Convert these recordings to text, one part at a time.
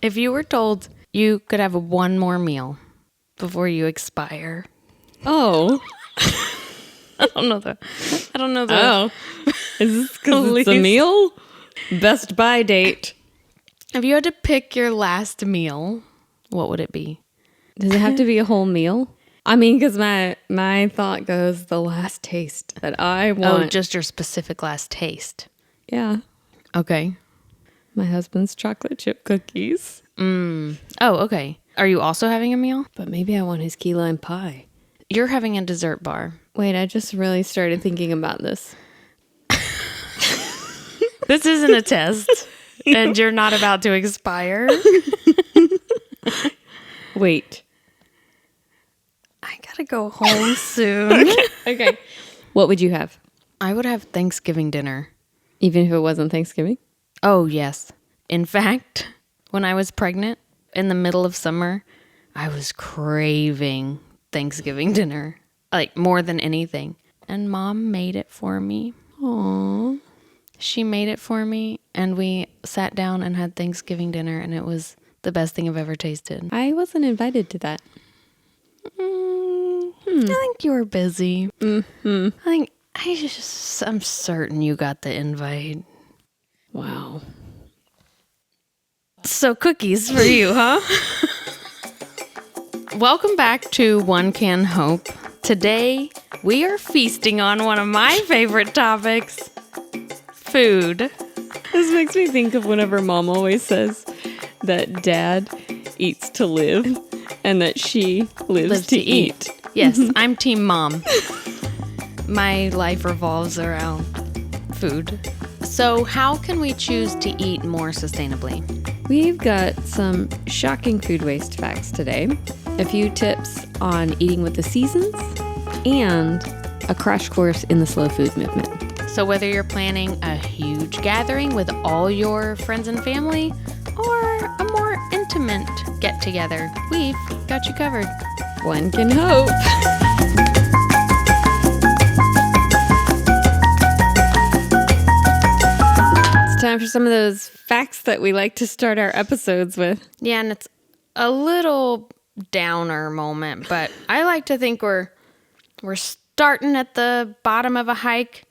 If you were told you could have one more meal before you expire. Oh. I don't know the. Oh. Is this because it's a meal? Best by date. If you had to pick your last meal, what would it be? Does it have to be a whole meal? I mean, because my thought goes the last taste that I want. Oh, just your specific last taste. Yeah. Okay. My husband's chocolate chip cookies. Oh, okay. Are you also having a meal? But maybe I want his key lime pie. You're having a dessert bar. Wait, I just really started thinking about this. This isn't a test, and you're not about to expire. Wait. I gotta go home soon. Okay. What would you have? I would have Thanksgiving dinner. Even if it wasn't Thanksgiving? Oh, yes. In fact, when I was pregnant in the middle of summer, I was craving Thanksgiving dinner, like more than anything. And Mom made it for me. Aww. She made it for me, and we sat down and had Thanksgiving dinner, and it was the best thing I've ever tasted. I wasn't invited to that. I think you were busy. Mm-hmm. I'm certain you got the invite. Wow. So cookies for you, huh? Welcome back to One Can Hope. Today, we are feasting on one of my favorite topics, food. This makes me think of whenever Mom always says that Dad eats to live and that she lives to eat. Yes, I'm Team Mom. My life revolves around food. So how can we choose to eat more sustainably? We've got some shocking food waste facts today, a few tips on eating with the seasons, and a crash course in the slow food movement. So whether you're planning a huge gathering with all your friends and family or a more intimate get-together, we've got you covered. One can hope. It's time for some of those facts that we like to start our episodes with. Yeah, and it's a little downer moment, but I like to think we're starting at the bottom of a hike,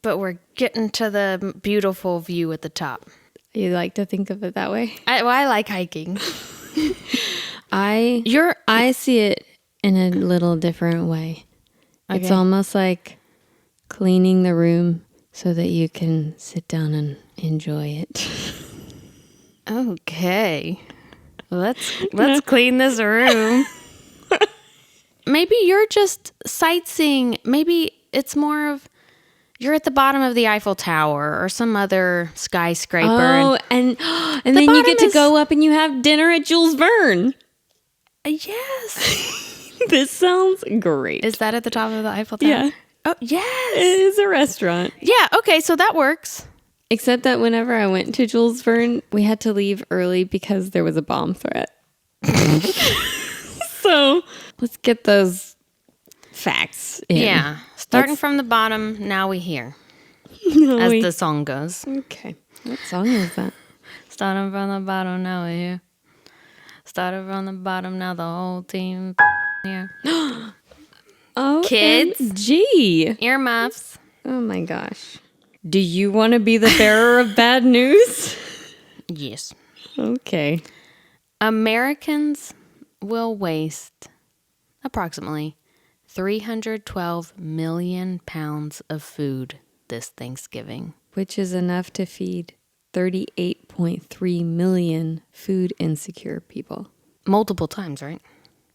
but we're getting to the beautiful view at the top. You like to think of it that way? I like hiking. I see it in a little different way. Okay. It's almost like cleaning the room so that you can sit down and enjoy it. Okay. Let's clean this room. Maybe you're just sightseeing. Maybe it's more of you're at the bottom of the Eiffel Tower or some other skyscraper. Oh, and then you get to go up and you have dinner at Jules Verne. Yes. This sounds great. Is that at the top of the Eiffel Tower? Yeah. Oh, yes. It is a restaurant. Yeah, okay, so that works. Except that whenever I went to Jules Verne, we had to leave early because there was a bomb threat. So let's get those facts in. Yeah. Starting from the bottom, now we hear. As the song goes. Okay. What song is that? Starting from the bottom, now we hear. Started from the bottom, now the whole team here. Oh, Kids. Gee. Earmuffs. Oh my gosh. Do you want to be the bearer of bad news? Yes. Okay. Americans will waste approximately 312 million pounds of food this Thanksgiving. Which is enough to feed 38.3 million food insecure people. Multiple times, right?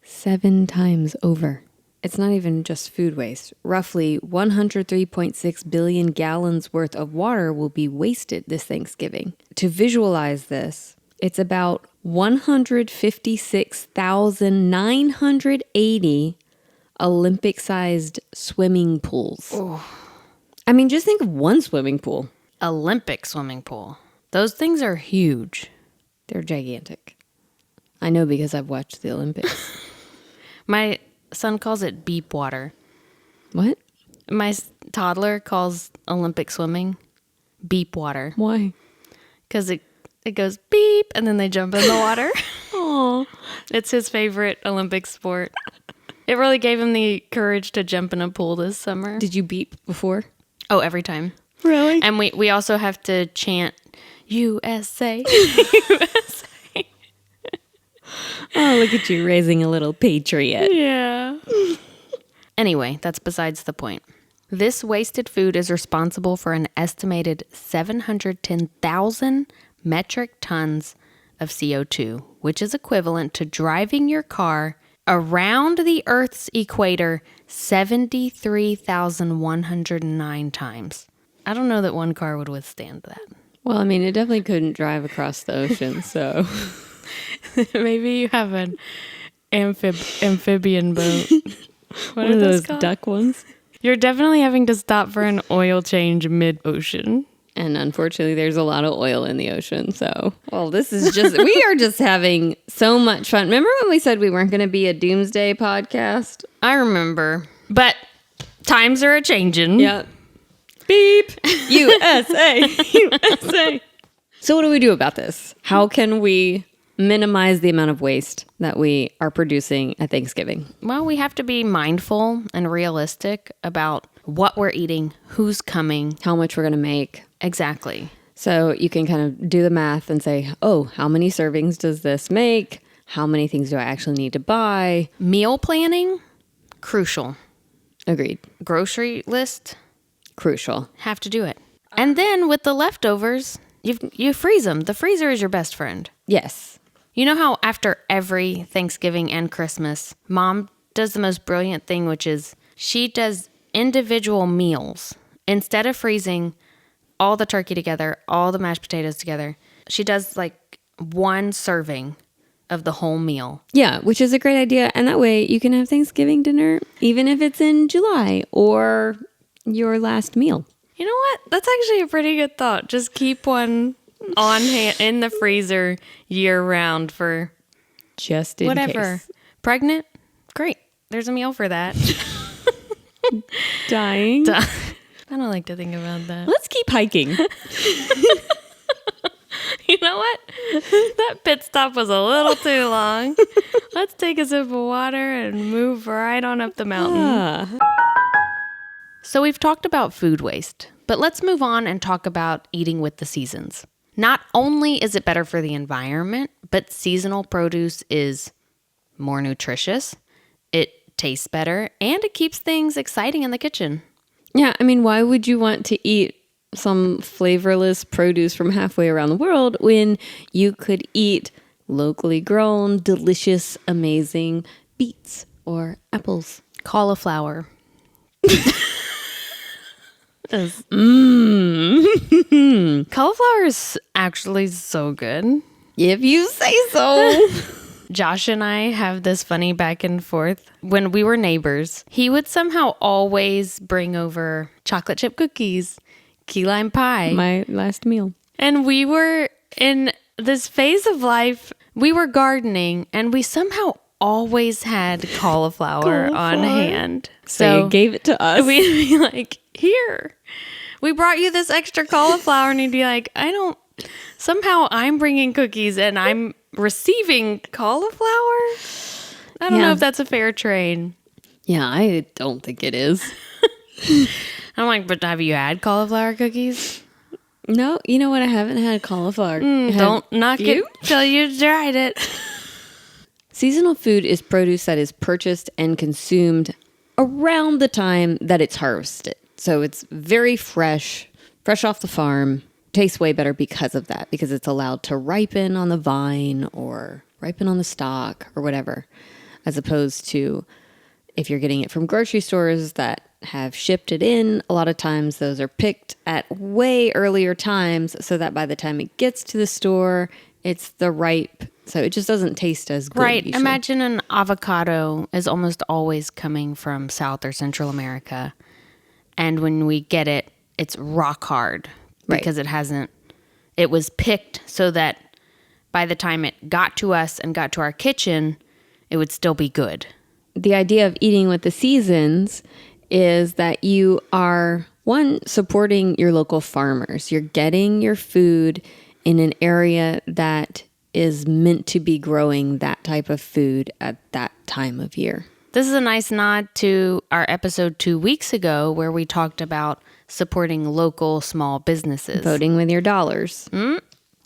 7 times over. It's not even just food waste. Roughly 103.6 billion gallons worth of water will be wasted this Thanksgiving. To visualize this, it's about 156,980 Olympic-sized swimming pools. Oh. I mean, just think of one swimming pool. Olympic swimming pool. Those things are huge. They're gigantic. I know because I've watched the Olympics. My son calls it beep water. What? My toddler calls Olympic swimming beep water. Why? Because it It goes beep, and then they jump in the water. Oh, It's his favorite Olympic sport. It really gave him the courage to jump in a pool this summer. did you beep before? Oh, every time. Really? And we also have to chant USA. USA. Oh, look at you raising a little patriot. Yeah. Anyway, that's besides the point. This wasted food is responsible for an estimated 710,000 metric tons of CO2, which is equivalent to driving your car around the Earth's equator 73,109 times. I don't know that one car would withstand that. Well, I mean, it definitely couldn't drive across the ocean, so. Maybe you have an amphibian boat. What One are of those those called? duck ones. You're definitely having to stop for an oil change mid-ocean. And unfortunately, there's a lot of oil in the ocean. So, well, this is just, we are just having so much fun. Remember when we said we weren't going to be a doomsday podcast? I remember. But times are a-changing. Yep. Beep. USA. USA. So what do we do about this? How can we minimize the amount of waste that we are producing at Thanksgiving? Well, we have to be mindful and realistic about what we're eating, who's coming. How much we're going to make. Exactly. So you can kind of do the math and say, oh, how many servings does this make? How many things do I actually need to buy? Meal planning, crucial. Agreed. Grocery list, Crucial. have to do it. And then with the leftovers, you freeze them. The freezer is your best friend. Yes. You know how after every Thanksgiving and Christmas, Mom does the most brilliant thing, which is she does individual meals. Instead of freezing all the turkey together, all the mashed potatoes together, she does like one serving of the whole meal. Yeah, which is a great idea. And that way you can have Thanksgiving dinner, even if it's in July or your last meal. You know what? That's actually a pretty good thought. Just keep one on hand in the freezer year round for Just in whatever. case. Pregnant? Great. There's a meal for that. Dying. I don't like to think about that. Let's keep hiking. You know what? That pit stop was a little too long. Let's take a sip of water and move right on up the mountain. So we've talked about food waste, but let's move on and talk about eating with the seasons. Not only is it better for the environment, but seasonal produce is more nutritious, it tastes better, and it keeps things exciting in the kitchen. Yeah, I mean, why would you want to eat some flavorless produce from halfway around the world when you could eat locally grown, delicious, amazing beets or apples? Cauliflower. Cauliflower is actually so good. If you say so. Josh and I have this funny back and forth. When we were neighbors, he would somehow always bring over chocolate chip cookies, key lime pie. My last meal. And we were in this phase of life, we were gardening, and we somehow always had cauliflower on hand. So you gave it to us. We'd be like, here, we brought you this extra cauliflower. And he'd be like, somehow I'm bringing cookies and I'm receiving cauliflower. I don't know if that's a fair trade. Yeah, I don't think it is. I'm like, but have you had cauliflower cookies? No, you know what? I haven't had cauliflower. Don't knock it till you tried it. Seasonal food is produce that is purchased and consumed around the time that it's harvested. So it's very fresh off the farm. Tastes way better because of that, because it's allowed to ripen on the vine or ripen on the stalk or whatever, as opposed to if you're getting it from grocery stores that have shipped it in. A lot of times those are picked at way earlier times so that by the time it gets to the store, it's the ripe. So it just doesn't taste as good. Right. Usually. Imagine an avocado is almost always coming from South or Central America. And when we get it, it's rock hard because it was picked so that by the time it got to us and got to our kitchen, it would still be good. The idea of eating with the seasons is that you are, one, supporting your local farmers. You're getting your food in an area that is meant to be growing that type of food at that time of year. This is a nice nod to our episode 2 weeks ago where we talked about supporting local small businesses. Voting with your dollars.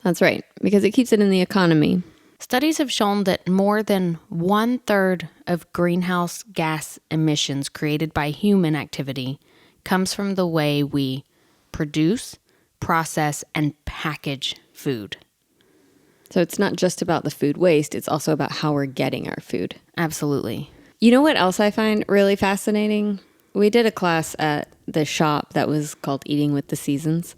That's right, because it keeps it in the economy. Studies have shown that more than 1/3 of greenhouse gas emissions created by human activity comes from the way we produce, process, and package food. So it's not just about the food waste, it's also about how we're getting our food. Absolutely. You know what else I find really fascinating? We did a class at the shop that was called Eating with the Seasons.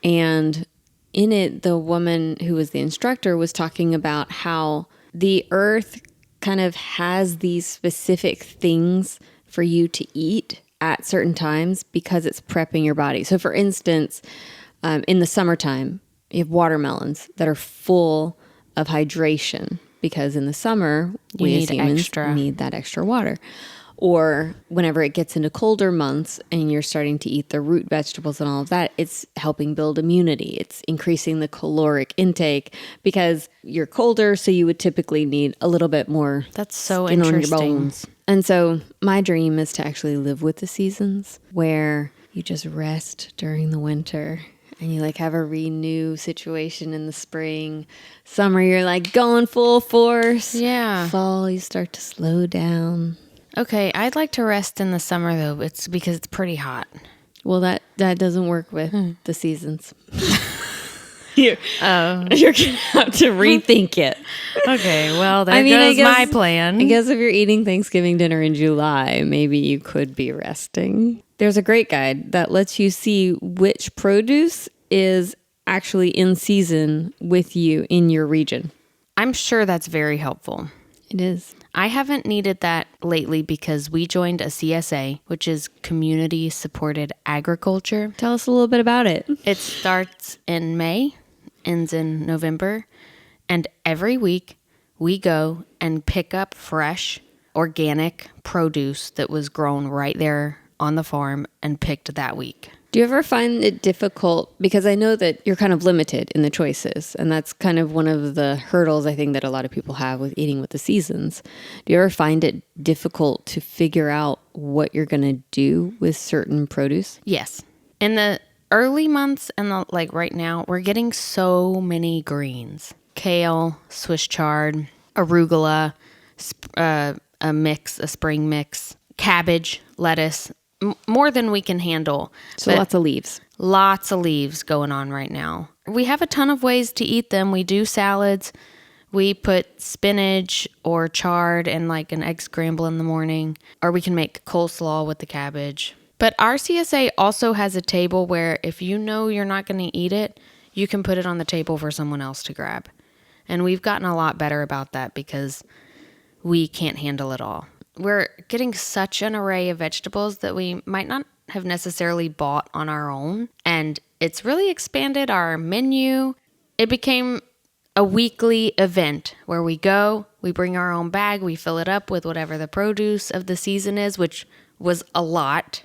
And in it, the woman who was the instructor was talking about how the earth kind of has these specific things for you to eat at certain times because it's prepping your body. So for instance, in the summertime, you have watermelons that are full of hydration because in the summer, we as humans need that extra water. Or whenever it gets into colder months and you're starting to eat the root vegetables and all of that, it's helping build immunity. It's increasing the caloric intake because you're colder, so you would typically need a little bit more That's so skin interesting. on your bones. And so my dream is to actually live with the seasons where you just rest during the winter and you like have a renew situation in the spring. Summer, you're like going full force. Yeah. Fall, you start to slow down. Okay, I'd like to rest in the summer though. It's because it's pretty hot. Well, that doesn't work with the seasons. You're going to have to rethink it. Okay, well, there goes my plan. I guess if you're eating Thanksgiving dinner in July, maybe you could be resting. There's a great guide that lets you see which produce is actually in season with you in your region. I'm sure that's very helpful. It is. I haven't needed that lately because we joined a CSA, which is Community Supported Agriculture. Tell us a little bit about it. It starts in May, ends in November, and every week we go and pick up fresh, organic produce that was grown right there on the farm and picked that week. Do you ever find it difficult? Because I know that you're kind of limited in the choices, and that's kind of one of the hurdles I think that a lot of people have with eating with the seasons. Do you ever find it difficult to figure out what you're going to do with certain produce? Yes. In the early months and like right now, we're getting so many greens. Kale, Swiss chard, arugula, a spring mix, cabbage, lettuce, more than we can handle. So lots of leaves. Lots of leaves going on right now. We have a ton of ways to eat them. We do salads. We put spinach or chard and like an egg scramble in the morning, or we can make coleslaw with the cabbage. But our CSA also has a table where if you know you're not going to eat it, you can put it on the table for someone else to grab. And we've gotten a lot better about that because we can't handle it all. We're getting such an array of vegetables that we might not have necessarily bought on our own. And it's really expanded our menu. It became a weekly event where we go, we bring our own bag, we fill it up with whatever the produce of the season is, which was a lot.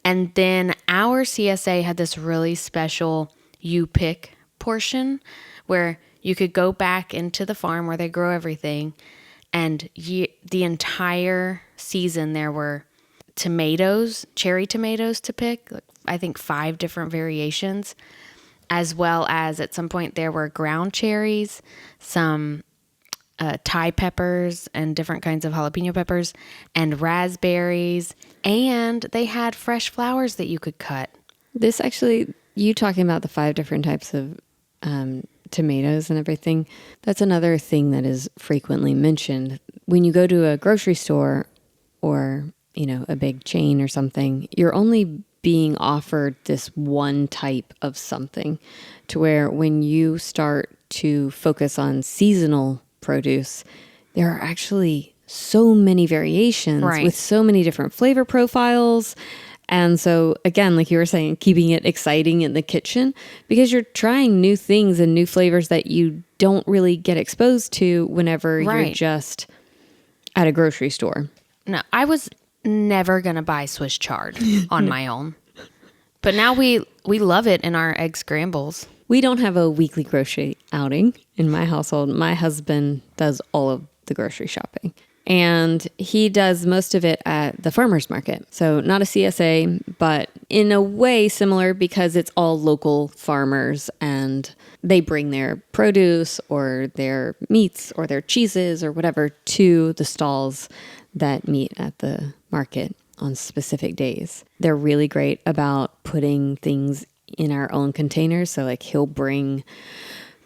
And then our CSA had this really special you pick portion where you could go back into the farm where they grow everything. And the entire season there were tomatoes, cherry tomatoes to pick, I think 5 different variations, as well as at some point there were ground cherries, some Thai peppers and different kinds of jalapeno peppers, and raspberries, and they had fresh flowers that you could cut. This actually, you talking about the 5 different types of tomatoes and everything, that's another thing that is frequently mentioned. When you go to a grocery store or, a big chain or something, you're only being offered this one type of something, to where when you start to focus on seasonal produce, there are actually so many variations with so many different flavor profiles. And so, again, like you were saying, keeping it exciting in the kitchen because you're trying new things and new flavors that you don't really get exposed to whenever you're just at a grocery store. No, I was never going to buy Swiss chard on my own. But now we love it in our egg scrambles. We don't have a weekly grocery outing in my household. My husband does all of the grocery shopping. And he does most of it at the farmer's market. So not a CSA, but in a way similar because it's all local farmers and they bring their produce or their meats or their cheeses or whatever to the stalls that meet at the market on specific days. They're really great about putting things in our own containers. So like he'll bring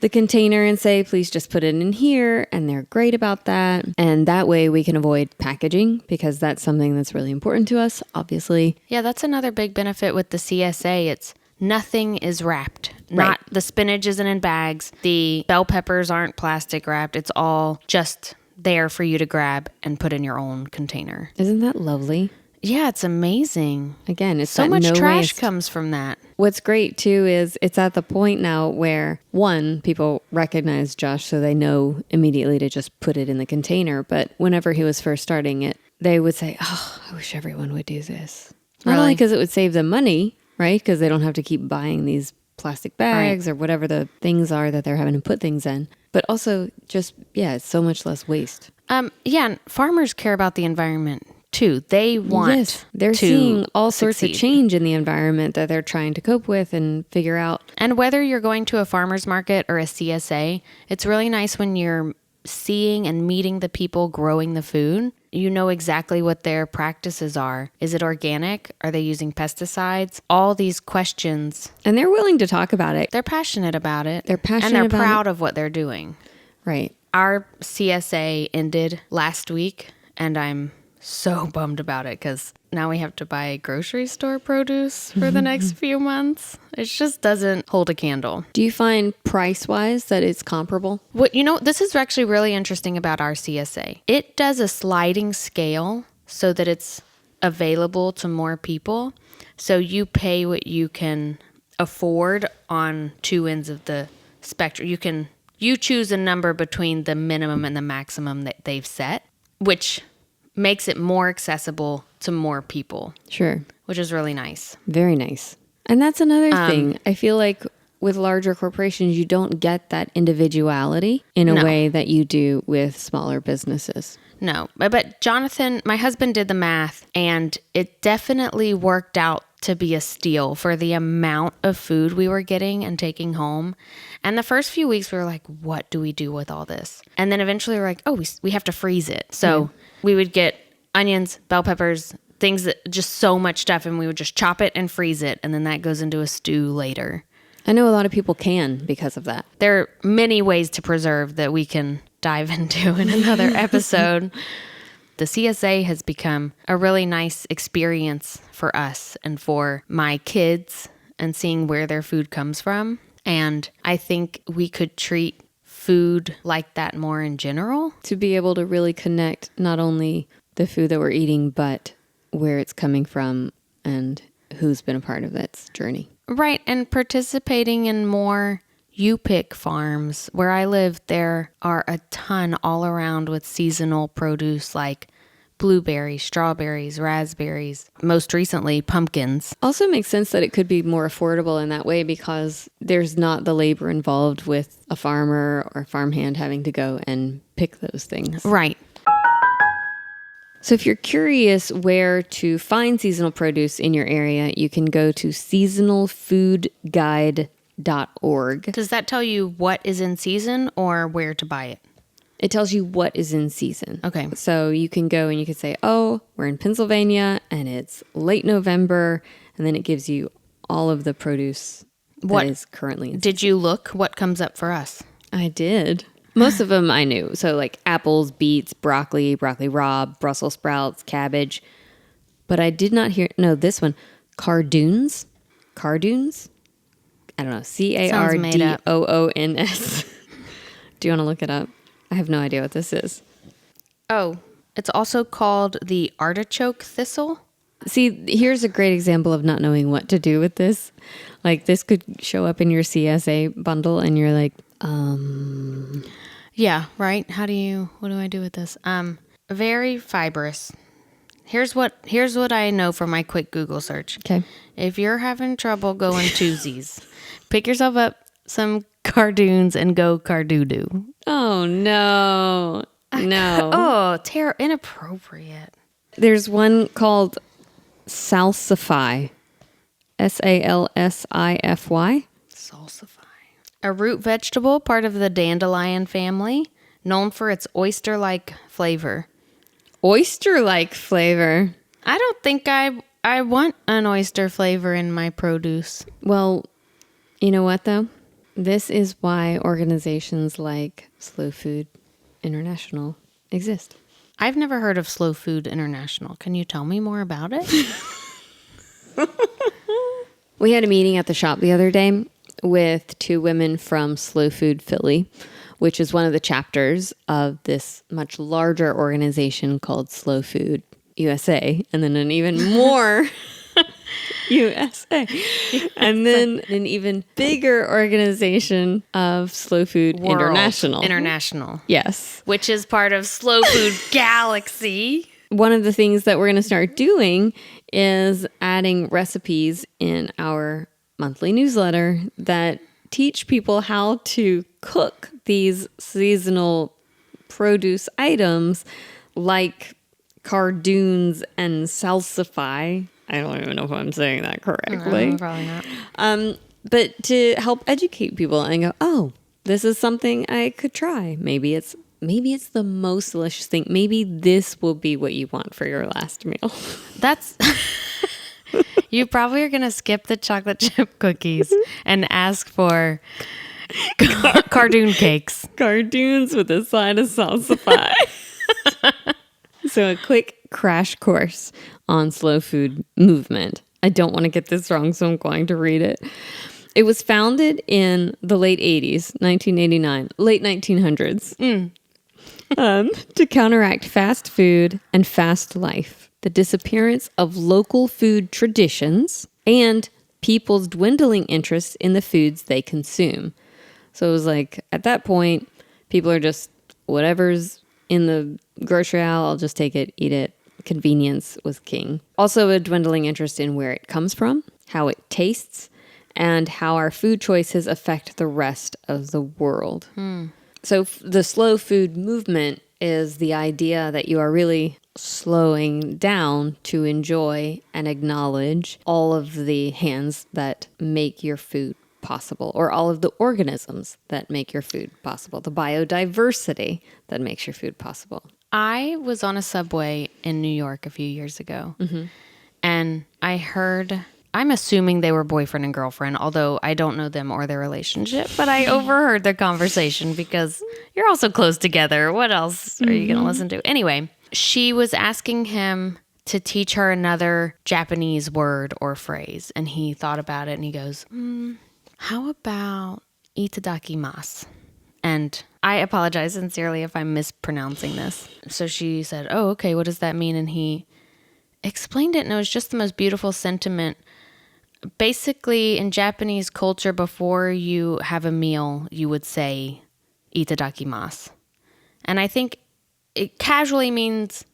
the container and say, please just put it in here. And they're great about that. And that way we can avoid packaging because that's something that's really important to us, obviously. Yeah, that's another big benefit with the CSA. It's nothing is wrapped. Not the spinach isn't in bags. The bell peppers aren't plastic wrapped. It's all just there for you to grab and put in your own container. Isn't that lovely? Yeah, it's amazing. Again, it's so that much no trash waste. comes from that. What's great too is it's at the point now where one, people recognize Josh so they know immediately to just put it in the container. But whenever he was first starting it, they would say, oh, I wish everyone would do this. Not only because it would save them money, right? Because they don't have to keep buying these plastic bags or whatever the things are that they're having to put things in. But also just, it's so much less waste. And farmers care about the environment too. They want they're to seeing all sorts succeed. of change in the environment that they're trying to cope with and figure out. And whether you're going to a farmer's market or a CSA, it's really nice when you're seeing and meeting the people growing the food. You know exactly what their practices are. Is it organic? Are they using pesticides? All these questions. And they're willing to talk about it. They're passionate about it. They're passionate and about they're proud of what they're doing. Right. Our CSA ended last week, and I'm so bummed about it because now we have to buy grocery store produce for the next few months. It just doesn't hold a candle. Do you find price-wise that it's comparable? This is actually really interesting about our CSA. It does a sliding scale so that it's available to more people. So you pay what you can afford on two ends of the spectrum. You choose a number between the minimum and the maximum that they've set, which makes it more accessible to more people. Sure. Which is really nice. Very nice. And that's another thing. I feel like with larger corporations, you don't get that individuality in a way that you do with smaller businesses. No. But Jonathan, my husband, did the math, and it definitely worked out to be a steal for the amount of food we were getting and taking home. And the first few weeks, we were like, what do we do with all this? And then eventually we're like, oh, we have to freeze it. So we would get onions, bell peppers, things that just so much stuff, and we would just chop it and freeze it. And then that goes into a stew later. I know a lot of people can because of that. There are many ways to preserve that we can dive into in another episode. The CSA has become a really nice experience for us and for my kids and seeing where their food comes from. And I think we could treat food like that more in general. To be able to really connect not only the food that we're eating, but where it's coming from and who's been a part of its journey. Right. And participating in more you-pick farms. Where I live, there are a ton all around with seasonal produce like blueberries, strawberries, raspberries, most recently pumpkins. Also makes sense that it could be more affordable in that way because there's not the labor involved with a farmer or farmhand having to go and pick those things. Right. So if you're curious where to find seasonal produce in your area, you can go to seasonalfoodguide.org. Does that tell you what is in season or where to buy it? It tells you what is in season. Okay. So you can go and you can say, oh, we're in Pennsylvania and it's late November. And then it gives you all of the produce that is currently in season. Did you look what comes up for us? I did. Most of them I knew. So like apples, beets, broccoli raw, Brussels sprouts, cabbage. But I did not hear, this one, cardoons. Cardoons? I don't know. Cardoons. Do you want to look it up? I have no idea what this is. Oh, it's also called the artichoke thistle. See, here's a great example of not knowing what to do with this. Like this could show up in your CSA bundle and you're like, Yeah, right. What do I do with this? Very fibrous. Here's what I know from my quick Google search. Okay. If you're having trouble going twosies, pick yourself up some cardoons and go cardoodoo. Oh, no. No. Oh, inappropriate. There's one called salsify. Salsify. Salsify. A root vegetable, part of the dandelion family, known for its oyster-like flavor. Oyster-like flavor. I don't think I want an oyster flavor in my produce. Well, you know what, though? This is why organizations like Slow Food International exist. I've never heard of Slow Food International. Can you tell me more about it? We had a meeting at the shop the other day with 2 women from Slow Food Philly, which is one of the chapters of this much larger organization called Slow Food USA, and then an even more USA, and then an even bigger organization of Slow Food World International. International. Yes. Which is part of Slow Food Galaxy. One of the things that we're going to start doing is adding recipes in our monthly newsletter that teach people how to cook these seasonal produce items like cardoons and salsify. I don't even know if I'm saying that correctly. No, probably not. But to help educate people and go, oh, this is something I could try. Maybe it's the most delicious thing. Maybe this will be what you want for your last meal. That's... You probably are going to skip the chocolate chip cookies and ask for cardoon cakes. Cardoons with a side of salsify. So a quick crash course on slow food movement. I don't want to get this wrong, so I'm going to read it. It was founded in the late 80s, 1989, late 1900s, to counteract fast food and fast life, the disappearance of local food traditions, and people's dwindling interest in the foods they consume. So it was like, at that point, people are just, whatever's in the grocery aisle, I'll just take it, eat it. Convenience was king. Also a dwindling interest in where it comes from, how it tastes, and how our food choices affect the rest of the world. So the slow food movement is the idea that you are really slowing down to enjoy and acknowledge all of the hands that make your food possible, or all of the organisms that make your food possible, the biodiversity that makes your food possible. I was on a subway in New York a few years ago, and I heard, I'm assuming they were boyfriend and girlfriend, although I don't know them or their relationship, but I overheard their conversation because you're all so close together. What else are you going to listen to? Anyway, she was asking him to teach her another Japanese word or phrase, and he thought about it and he goes, how about itadakimasu? And I apologize sincerely if I'm mispronouncing this. So she said, oh, okay, what does that mean? And he explained it, and it was just the most beautiful sentiment. Basically, in Japanese culture, before you have a meal, you would say itadakimasu. And I think it casually means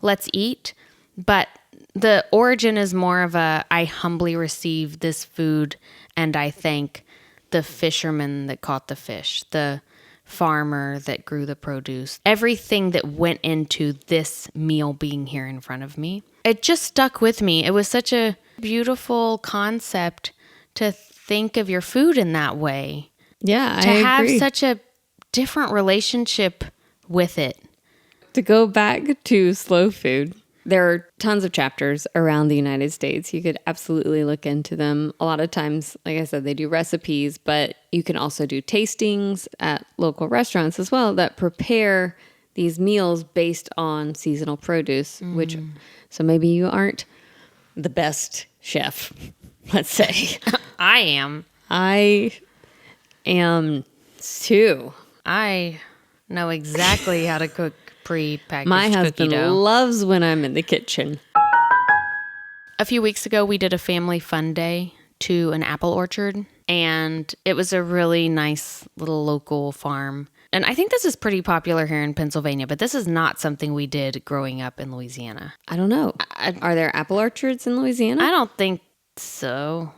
let's eat, but the origin is more of a I humbly receive this food and I thank the fisherman that caught the fish, the farmer that grew the produce, everything that went into this meal being here in front of me. It just stuck with me. It was such a beautiful concept to think of your food in that way. Yeah, I to have agree. such a different relationship with it. To go back to slow food, there are tons of chapters around the United States. You could absolutely look into them. A lot of times, like I said, they do recipes, but you can also do tastings at local restaurants as well that prepare these meals based on seasonal produce, which, so maybe you aren't the best chef, let's say. I am. I am too. I know exactly how to cook pre-packaged My cookie husband dough. loves when I'm in the kitchen. A few weeks ago, we did a family fun day to an apple orchard, and it was a really nice little local farm. And I think this is pretty popular here in Pennsylvania, but this is not something we did growing up in Louisiana. I don't know. Are there apple orchards in Louisiana? I don't think so.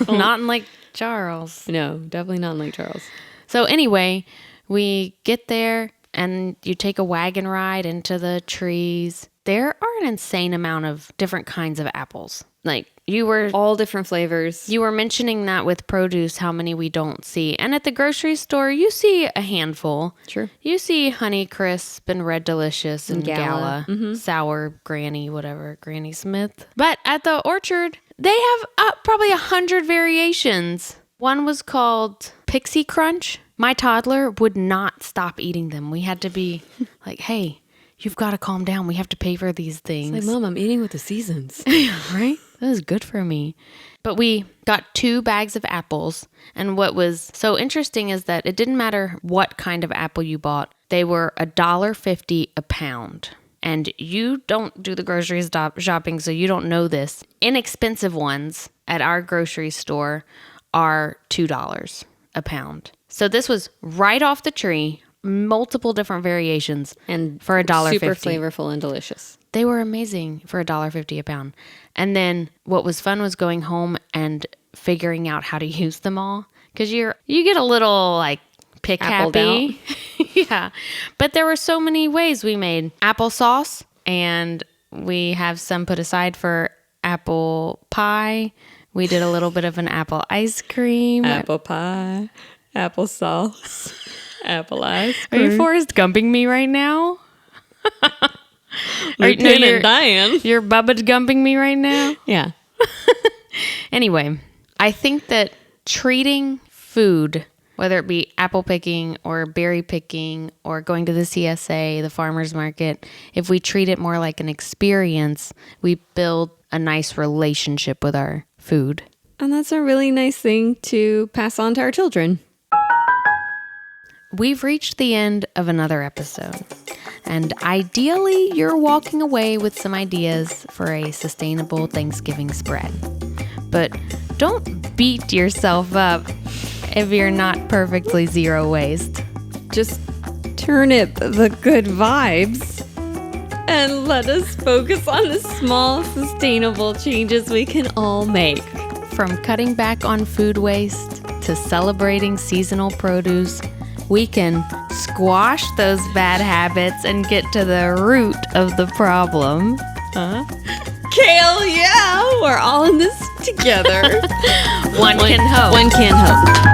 Not in like Charles. No, definitely not in Lake Charles. So anyway, we get there and you take a wagon ride into the trees. There are an insane amount of different kinds of apples. Like All different flavors. you were mentioning that with produce, how many we don't see. And at the grocery store, you see a handful. Sure. You see Honey Crisp and Red Delicious and Gala, Sour Granny, whatever, Granny Smith. But at the orchard, they have probably 100 variations. One was called Pixie Crunch. My toddler would not stop eating them. We had to be like, hey, you've got to calm down. We have to pay for these things. It's like, Mom, I'm eating with the seasons. Right? That was good for me. But we got 2 bags of apples. And what was so interesting is that it didn't matter what kind of apple you bought. They were $1.50 a pound. And you don't do the grocery shopping, so you don't know this. Inexpensive ones at our grocery store are $2 a pound. So this was right off the tree, multiple different variations, And for $1.50. super flavorful and delicious. They were amazing for $1.50 a pound. And then what was fun was going home and figuring out how to use them all. Because you get a little like pick Appled happy. Yeah. But there were so many ways we made applesauce, and we have some put aside for apple pie. We did a little bit of an apple ice cream. Apple pie, applesauce, apple ice Are you Forrest Gumping me right now? Lieutenant Diane. You're Bubba Gumping me right now? Yeah. Anyway, I think that treating food, whether it be apple picking or berry picking or going to the CSA, the farmer's market, if we treat it more like an experience, we build a nice relationship with our food. And that's a really nice thing to pass on to our children. We've reached the end of another episode. And ideally, you're walking away with some ideas for a sustainable Thanksgiving spread. But don't beat yourself up if you're not perfectly zero waste. Just turnip the good vibes and let us focus on the small, sustainable changes we can all make. From cutting back on food waste to celebrating seasonal produce, we can squash those bad habits and get to the root of the problem. Kale, yeah, we're all in this together. One can hope. One can hope.